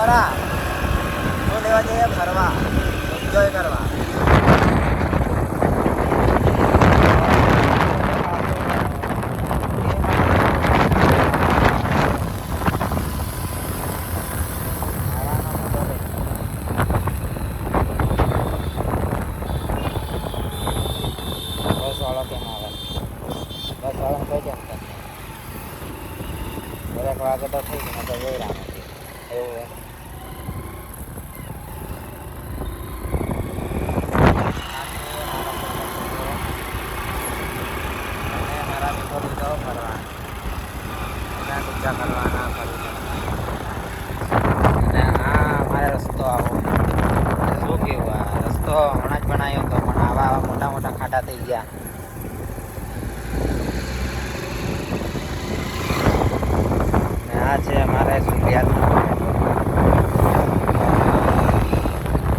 ખરા. શું લેવા જઈએ? ફરવા, એન્જોય કરવા. દરેક વાગે તો થઈ ગયું તો જોઈ રહ્યા નથી એવું મારા મિત્રો લીધો ફરવા એના ટીચા કરવાના અને હા મારે રસ્તો આવો શું કેવું આ રસ્તો હમણાં જ બનાવ્યો હતો પણ આવા મોટા મોટા ખાડા થઈ ગયા. આ છે અમારે સુલિયાત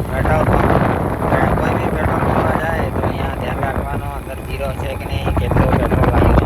પેટ્રોલ પંપ. કોઈ બી પેટ્રોલ પંપમાં જાય તો અહીંયા ધ્યાન રાખવાનું અંદર જીરો છે કે નહીં, કેટલો પેટ્રોલ આવ્યું.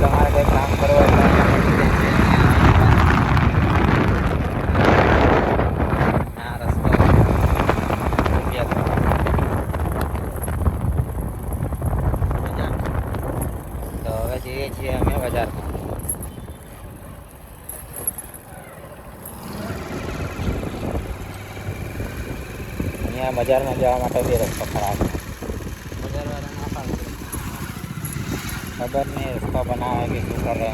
તમારે કંઈ કામ કરવા હા રસ્તો તો હવે જઈએ છીએ અમે બજારમાં. અહીંયા બજારમાં જવા માટે બી રસ્તો ખરાબ છે. ખબર નહીં રસ્તો બનાવે કે શું કરે.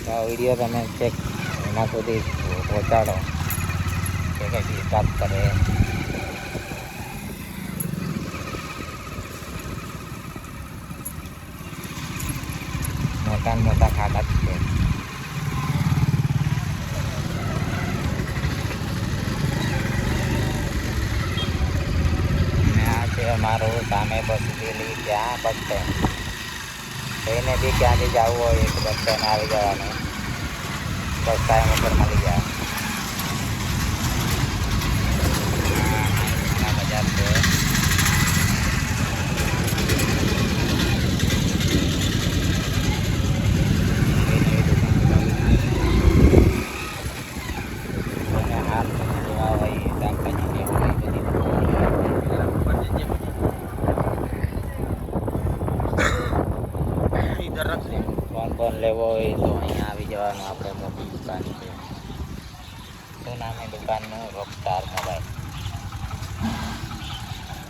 તો વિડીયો તમે ચેક એના સુધી પહોંચાડો કે કંઈક હિસાબ કરે. મોટા ખાડા છે. અમારું સામે બસ ઉભેલી ત્યાં બસ સ્ટેન્ડ. એને બી ક્યાંથી જવું હોય એક બસ સ્ટેન્ડ આવી જવાનું, બસ ટાઈમ ઉપર મળી જાય. બજાર છે. ફોન લેવો હોય તો અહીંયા આવી જવાનું. આપણે મોટી દુકાન છે. શું નામ એ દુકાનનું? Rockstar mobile.